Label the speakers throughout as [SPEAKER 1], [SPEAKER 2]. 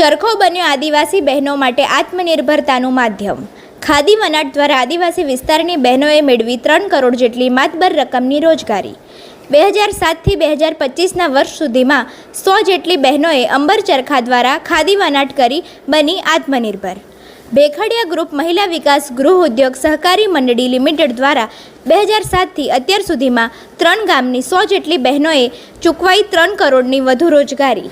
[SPEAKER 1] ચરખો બન્યો આદિવાસી બહેનો માટે આત્મનિર્ભરતાનું માધ્યમ। ખાદી વણાટ દ્વારા આદિવાસી વિસ્તારની બહેનોએ મેળવી 3 કરોડ જેટલી માતબર રકમની રોજગારી। 2007થી 2025ના વર્ષ સુધીમાં 100 જેટલી બહેનોએ અંબર ચરખા દ્વારા ખાદી વણાટ કરી બની આત્મનિર્ભર। ભેખડિયા ગ્રુપ મહિલા વિકાસ ગૃહ ઉદ્યોગ સહકારી મંડળી લિમિટેડ દ્વારા 2007થી અત્યાર સુધીમાં 3 ગામની 100 જેટલી બહેનોએ ચૂકવાઈ 3 કરોડની વધુ રોજગારી।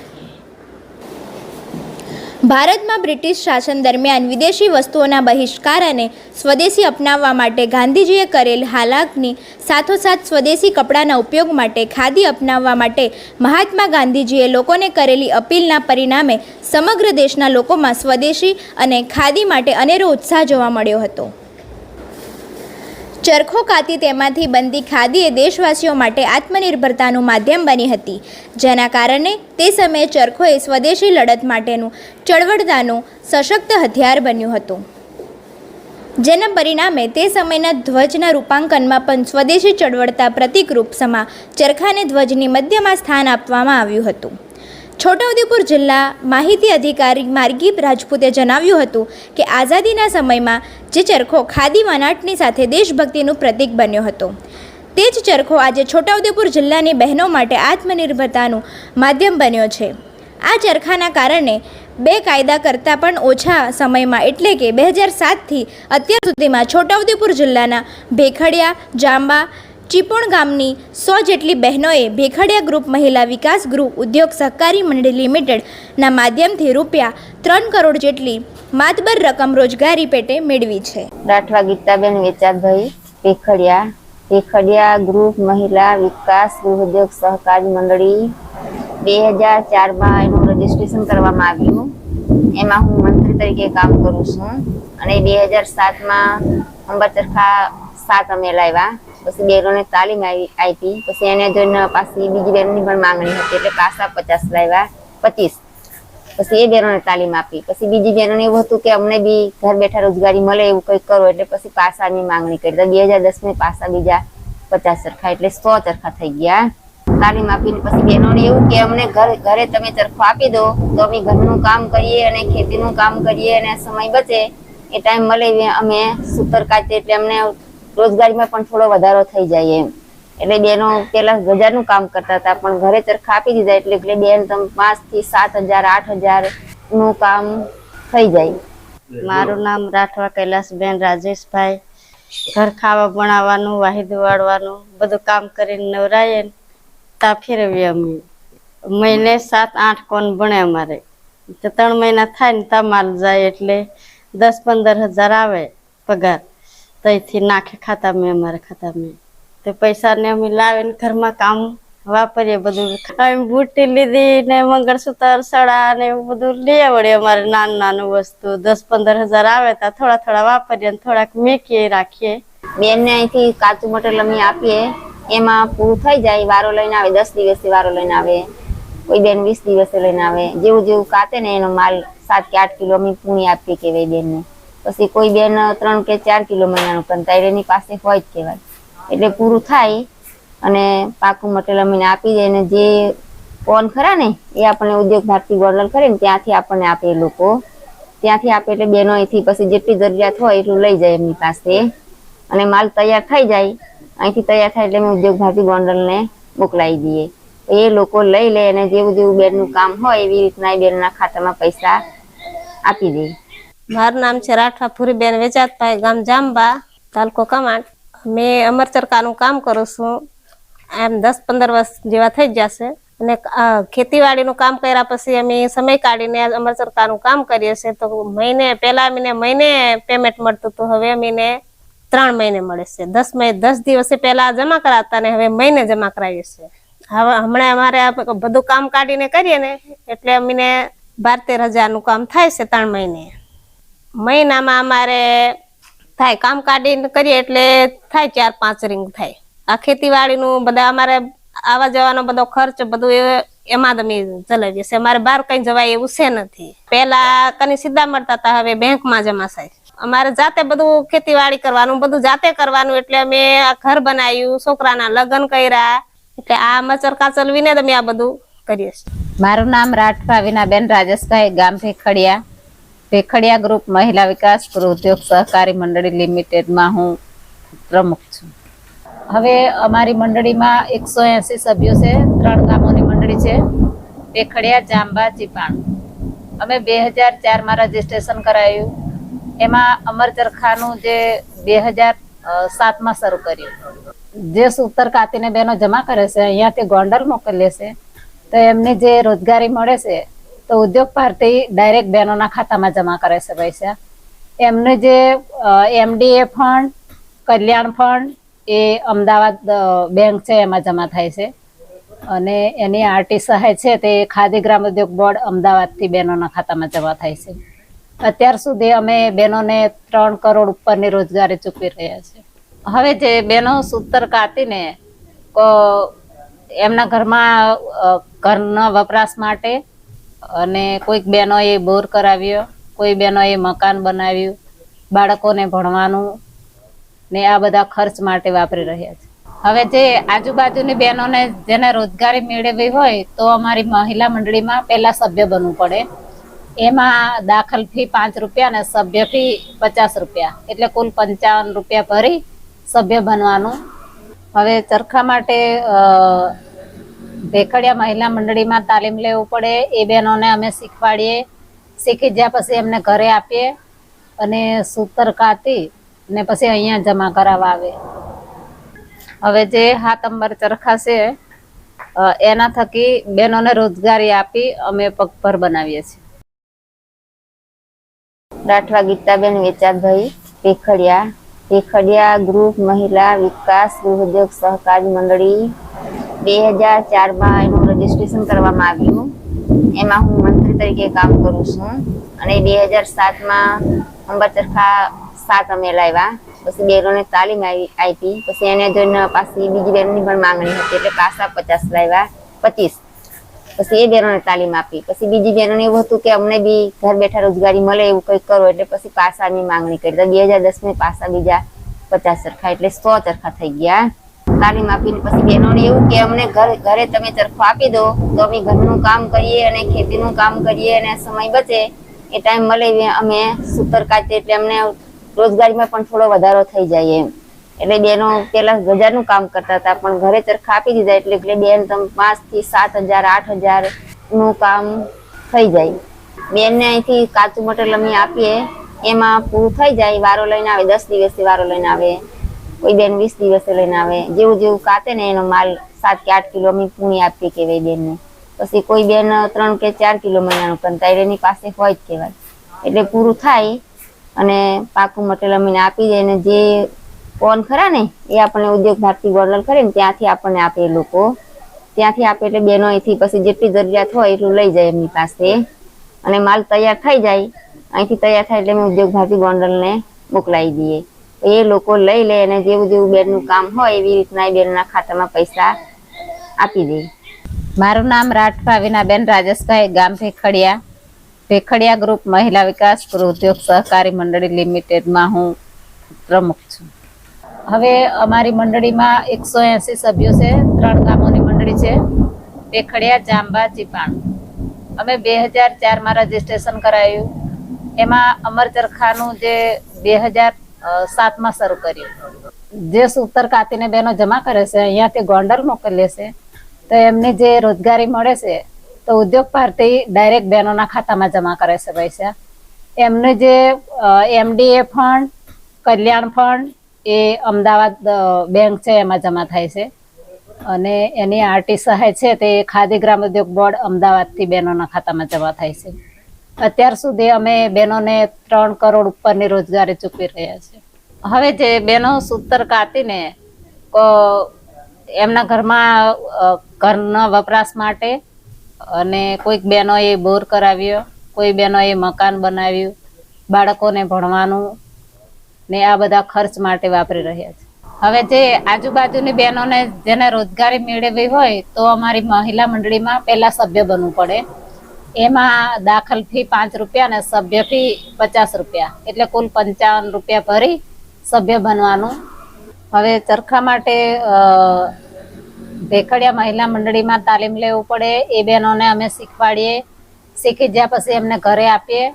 [SPEAKER 1] ભારતમાં બ્રિટિશ શાસન દરમિયાન વિદેશી વસ્તુઓના બહિષ્કાર અને સ્વદેશી અપનાવવા માટે ગાંધીજીએ કરેલ હાલાકની સાથોસાથ સ્વદેશી કપડાના ઉપયોગ માટે ખાદી અપનાવવા માટે મહાત્મા ગાંધીજીએ લોકોને કરેલી અપીલના પરિણામે સમગ્ર દેશના લોકોમાં સ્વદેશી અને ખાદી માટે અનેરો ઉત્સાહ જોવા મળ્યો હતો। ચરખો કાતી તેમાંથી બનતી ખાદી એ દેશવાસીઓ માટે આત્મનિર્ભરતાનું માધ્યમ બની હતી, જેના કારણે તે સમયે ચરખો એ સ્વદેશી લડત માટેનું ચળવળદાનું સશક્ત હથિયાર બન્યું હતું, જેના પરિણામે તે સમયના ધ્વજના રૂપાંકનમાં પણ સ્વદેશી ચળવળતા પ્રતિકરૂપ સમા ચરખાને ધ્વજની મધ્યમાં સ્થાન આપવામાં આવ્યું હતું। છોટાઉદેપુર જિલ્લા માહિતી અધિકારી માર્ગી રાજપૂતે જણાવ્યું હતું કે આઝાદીના સમયમાં જે ચરખો ખાદી વણાટની સાથે દેશભક્તિનું પ્રતીક બન્યો હતો, તે જ ચરખો આજે છોટાઉદેપુર જિલ્લાની બહેનો માટે આત્મનિર્ભરતાનું માધ્યમ બન્યો છે। આ ચરખાના કારણે 2 કાયદા કરતાં પણ ઓછા સમયમાં એટલે કે 2007થી અત્યાર સુધીમાં છોટાઉદેપુર જિલ્લાના ભેખડિયા, જાંબા, ચીપોણ ગામની 100 જેટલી બહેનોએ ભેખડિયા ગ્રુપ મહિલા વિકાસ ગૃહ ઉદ્યોગ સહકારી મંડળી લિમિટેડના માધ્યમથી રૂપિયા 3 કરોડ જેટલી માતબર રકમ રોજગારી પેટે મેળવી છે।
[SPEAKER 2] રાઠવા ગીતાબેન વેચાભાઈ, ભેખડિયા ગ્રુપ મહિલા વિકાસ ગૃહ ઉદ્યોગ સહકારી મંડળી 2004માં એનું રજીસ્ટ્રેશન કરવામાં આવ્યું। એમાં હું મંત્રી તરીકે કામ કરું છું અને 2007માં અંબર ચરખા 7 અમે લાવ્યા। પછી બેરોને તાલીમ આપી, પછી એને જોઈને પાછી બીજી બેનની પણ માંગણી હતી એટલે પાછા 50 લાવ્યા, 25 પછી એ બેનોને તાલીમ આપી। પછી બીજી બેનોને એવું હતું કે અમને બી ઘર બેઠા રોજગારી મળે એવું કંઈક કરો એટલે પછી પાછાની માંગણી કરી। તો 2010માં પાછા બીજા 50 ચરખા એટલે 100 ચરખા થઈ ગયા। તાલીમ આપીને પછી બહેનોને એવું કે અમને ઘરે તમે ચરખો આપી દો તો અમે ઘરનું કામ કરીએ અને ખેતીનું કામ કરીએ અને સમય બચે એ ટાઈમ મળે અમે સૂતર કાચીએ એટલે અમને રોજગારીમાં પણ થોડો વધારો થઈ જાય એમ। એટલે બહેનો પેલા ગજાનું કામ કરતા હતા પણ ઘરે ચરખા આપી દીધા એટલે બેન તમે 5 થી 7,000 8,000 નું કામ થઈ જાય।
[SPEAKER 3] મારું નામ રાઠવા કૈલાસબેન રાજેશભાઈ। ઘર ખાવા બનાવવાનું, વાહિદ વાળવાનું બધું કામ કરીને નવરાઈએ તા ફેરવીએ અમે। મહિને 7-8 કોણ બને અમારે, તો 3 મહિના થાય ને તા માલ જાય એટલે 10-15,000 આવે પગાર। તઈથી નાખે ખાતામાં અમારે ખાતામાં, તે પૈસાને અમે લાવીને ઘરમાં કામ વાપરીએ બધું। બુટ્ટી લીધી ને મંગળસૂત્ર, સડા ને એવું બધું લઈએ વળે અમારે નાનું વસ્તુ 10-15,000 આવે તો થોડા વાપરીએ થોડાક મેકીએ રાખીએ।
[SPEAKER 2] બેનને અહીંથી કાચું મટીરિયલ અમે આપીએ, એમાં પૂરું થઈ જાય, વારો લઈને આવે, 10 દિવસે વારો લઈને આવે, કોઈ બેન 20 દિવસે લઈને આવે। જેવું કાતે ને એનો માલ 7 કે 8 કિલો અમે પૂણી આપીએ કેવાય બેનને। પછી કોઈ બેન 3 કે 4 કિલો મહિનાનું કંટાળે એની પાસે હોય જ કહેવાય, એટલે પૂરું થાય અને પાકું મટીરિયલ અમને આપી દે ને જે કોણ ખરા ને એ આપણને ઉદ્યોગ ભારતી ગોંડલ કરે ને ત્યાંથી આપણને આપે, એ લોકો ત્યાંથી આપે એટલે બહેનો અહીંથી પછી જેટલી જરૂરિયાત હોય એટલું લઈ જાય એમની પાસે અને માલ તૈયાર થઈ જાય। અહીંથી તૈયાર થાય એટલે અમે ઉદ્યોગ ભારતી ગોંડલને મોકલાવી દઈએ, એ લોકો લઈ લે અને જેવું બેનનું કામ હોય એવી રીતના એ બેનના ખાતામાં પૈસા આપી દે।
[SPEAKER 4] મારું નામ છે રાઠવા ફુરીબેન વેચાતભાઈ, ગામ જાંબા, તાલુકો કમાટ। મેં અમર ચરખાનું કામ કરું છું, એમ 10-15 વર્ષ જેવા થઈ જશે અને ખેતીવાડીનું કામ કર્યા પછી અમે સમય કાઢીને અમર ચરખાનું કામ કરીએ છીએ। તો પહેલા અમને મહિને પેમેન્ટ મળતું હતું, હવે અમને 3 મહિને મળે છે। 10 દિવસે પહેલા જમા કરાવતા ને હવે મહિને જમા કરાવીએ છીએ। હવે હમણાં અમારે બધું કામ કાઢીને કરીએ ને એટલે અમને 12-13 હજારનું કામ થાય છે 3 મહિને। મહિનામાં અમારે થાય કામ કાઢીને કરીએ એટલે થાય 4-5 રીંગ થાય। આ ખેતીવાડીનું બધા અમારે આવા જવાનો બધો ખર્ચ બધું એમાં અમે ચલાવીએ છીએ, અમારે બહાર કઈ જવાય એવું છે નથી। પહેલા કની સીધા મળતા હતા, હવે બેંકમાં જમા થાય। અમારે જાતે બધું ખેતીવાડી કરવાનું, બધું જાતે કરવાનું એટલે અમે આ ઘર બનાવ્યું, છોકરાના લગ્ન કર્યા, એટલે આ ચરખા ચલવીને અમે આ બધું કરીએ છીએ।
[SPEAKER 5] મારું નામ રાઠવા વિનાબેન રાજેશભાઈ, ગામ ભેખડિયા. ભેખડિયા ગ્રુપ મહિલા વિકાસ ગૃહ ઉદ્યોગ સહકારી મંડળી લિમિટેડમાં હું પ્રમુખ છું. હવે અમારી મંડળીમાં 180 સભ્યો છે. 3 ગામોની મંડળી છે: ભેખડિયા, જાંબા, ચીપાણ. અમે 2004માં રજીસ્ટ્રેશન કરાયું. એમાં અમર ચરખાનું જે 2007માં શરૂ કર્યું. જે સૂતર કાતીને બહેનો જમા કરે છે, અહીંયાથી ગોંડલ મોકલે છે, તો એમને જે રોજગારી મળે છે તો ઉદ્યોગ ભારતી ડાયરેક્ટ બહેનોના ખાતામાં જમા કરે છે પૈસા. એમને જે MDA ફંડ, કલ્યાણ ફંડ એ અમદાવાદ બેંક છે એમાં જમા થાય છે, અને એની આરટી સહાય છે તે ખાદી ગ્રામ ઉદ્યોગ બોર્ડ અમદાવાદથી બહેનોના ખાતામાં જમા થાય છે. અત્યાર સુધી અમે બહેનોને 3 કરોડ ઉપરની રોજગારી ચૂકવી રહ્યા છે. હવે જે બહેનો સૂતર કાતીને એમના ઘરમાં ઘરના વપરાશ માટે, અને કોઈક બહેનોએ બોર કરાવ્યો, કોઈ બહેનોએ મકાન બનાવ્યું, બાળકોને ભણવાનું ને આ બધા ખર્ચ માટે વાપરી રહ્યા છે. હવે જે આજુબાજુની બહેનોને જેને રોજગારી મેળવવી હોય તો અમારી મહિલા મંડળીમાં પહેલા સભ્ય બનવું પડે. એમાં દાખલ ફી 5 રૂપિયા અને સભ્ય ફી 50 રૂપિયા, એટલે કુલ 55 રૂપિયા ભરી સભ્ય બનવાનું. હવે ચરખા માટે ભેખડિયા મહિલા મંડળીમાં તાલીમ લેવું પડે. એ બહેનોને અમે શીખવાડીએ. શીખી ગયા પછી એમને ઘરે આપીએ અને સૂતર કાતી ને પછી અહીંયા જમા કરાવવા આવે. હવે જે હાથંબર ચરખા છે એના થકી બહેનોને રોજગારી આપી અમે પગભર બનાવીએ છીએ.
[SPEAKER 2] રાઠવા ગીતાબેન વેચાતભાઈ, ભેખડિયા. ભેખડિયા ગ્રુપ મહિલા વિકાસ ગૃહ ઉદ્યોગ સહકારી મંડળી 2004માં એનું રજીસ્ટ્રેશન કરવામાં આવ્યું. એમાં હું મંત્રી તરીકે કામ કરું છું, અને 2007માં અંબર ચરખા 7 અમે લાવ્યા. પછી બહેનોને તાલીમ આપી. પછી એને જોઈને પાછી બીજી બહેનોની પણ માંગણી હતી, એટલે પાછા 50 લાવ્યા, 25. પછી એ બહેનોને તાલીમ આપી. પછી બીજી બહેનોને એવું હતું કે અમને બી ઘર બેઠા રોજગારી મળે એવું કંઈક કરો, એટલે પછી પાસાની માંગણી કરી. તો 2010માં પાસા બીજા 50 ચરખા, એટલે 100 ચરખા થઈ ગયા. તાલીમ આપીને પછી બહેનોને એવું કે અમને ઘરે તમે ચરખો આપી દો તો અમે ઘરનું કામ કરીએ અને ખેતીનું કામ કરીએ, અને સમય બચે એ ટાઈમ મળે અમે સૂતર કાચીએ, એટલે અમને રોજગારીમાં પણ થોડો વધારો થઈ જાય એમ. એટલે બહેનો પેલા 1000નું કામ કરતા હતા, પણ ઘરે ચરખા આપી દીધા એટલે બેન તમે 5 થી 7,000 8,000 નું કામ થઈ જાય. બેનને અહીંથી કાચું મટીરિયલ અમે આપીએ, એમાં પૂરું થઈ જાય. વારો લઈને આવે, 10 દિવસે વારો લઈને આવે, કોઈ બેન 20 દિવસે લઈને આવે. જેવું જેવું કાતે ને એનો માલ 7 કે 8 કિલો અમે પૂણી આપીએ કહેવાય બેનને. પછી કોઈ બેન 3 કે 4 કિલો મહિનાનું કંટાળ એની પાસે હોય જ કહેવાય. એટલે પૂરું થાય અને પાકું મટીરિયલ અમને આપી દે, અને જે કોણ ખરા ને એ આપણને ઉદ્યોગ ભારતી ગોંડલ કરે ને ત્યાંથી આપણને આપે. એ લોકો ત્યાંથી આપે એટલે બહેનો અહીંથી પછી જેટલી જરૂરિયાત હોય એટલું લઈ જાય એમની પાસે, અને માલ તૈયાર થઈ જાય. અહીંથી તૈયાર થાય એટલે અમે ઉદ્યોગ ભારતી ગોંડલને મોકલાવી દઈએ. એ લોકો લઈ લે, અને જેવું જેવું બેનનું કામ હોય એવી રીતના એ બેનના ખાતામાં પૈસા આપી દે.
[SPEAKER 5] મારું નામ રાઠવા વિનાબેન રાજેશભાઈ, ગામ ભેખડિયા. ભેખડિયા ગ્રુપ મહિલા વિકાસ ગૃહ ઉદ્યોગ સહકારી મંડળી લિમિટેડમાં હું પ્રમુખ છું. હવે અમારી મંડળીમાં 180 સભ્યો છે. 3 ગામોની મંડળી છે: ભેખડિયા, જાંબા, ચીપાણ. અમે 2004માં રજીસ્ટ્રેશન કરાયું. એમાં અમર ચરખાનું જે 2007માં શરૂ કર્યું. જે સૂતર કાતીને બહેનો જમા કરે છે, અહીંયાથી ગોંડલ મોકલે છે, તો એમને જે રોજગારી મળે છે તો ઉદ્યોગ ભારતી ડાયરેક્ટ બહેનોના ખાતામાં જમા કરે છે પૈસા. એમને જે MDA ફંડ, કલ્યાણ ફંડ એ અમદાવાદ બેંક છે એમાં જમા થાય છે, અને એની આરટી સહાય છે તે ખાદી ગ્રામ ઉદ્યોગ બોર્ડ અમદાવાદથી બહેનોના ખાતામાં જમા થાય છે. અત્યાર સુધી અમે બહેનોને 3 કરોડ ઉપરની રોજગારી ચૂકવી રહ્યા છે. હવે જે બહેનો સૂતર કાતીને એમના ઘરમાં ઘરના વપરાશ માટે, અને કોઈક બહેનોએ બોર કરાવ્યો, કોઈ બહેનોએ મકાન બનાવ્યું, બાળકોને ભણવાનું ને આ બધા ખર્ચ માટે વાપરી રહ્યા છે. હવે જે આજુબાજુની બહેનોને જેને રોજગારી મેળવવી હોય તો અમારી મહિલા મંડળીમાં પહેલા સભ્ય બનવું પડે. એમાં દાખલ ફી 5 રૂપિયા અને સભ્ય ફી 50 રૂપિયા, એટલે કુલ 55 રૂપિયા ભરી સભ્ય બનવાનું. હવે ચરખા માટે ભેખડિયા મહિલા મંડળીમાં તાલીમ લેવું પડે. એ બહેનોને અમે શીખવાડીએ. શીખી ગયા પછી એમને ઘરે આપીએ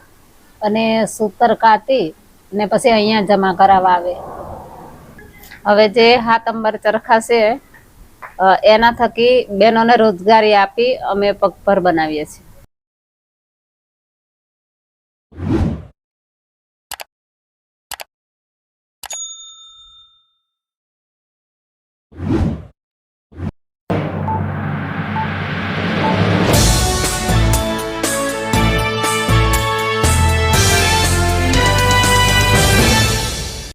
[SPEAKER 5] અને સૂતર કાતી ને પછી અહીંયા જમા કરાવવા આવે. હવે જે 7 નંબર ચરખા છે એના થકી બહેનોને રોજગારી આપી અમે પગભર બનાવીએ છીએ.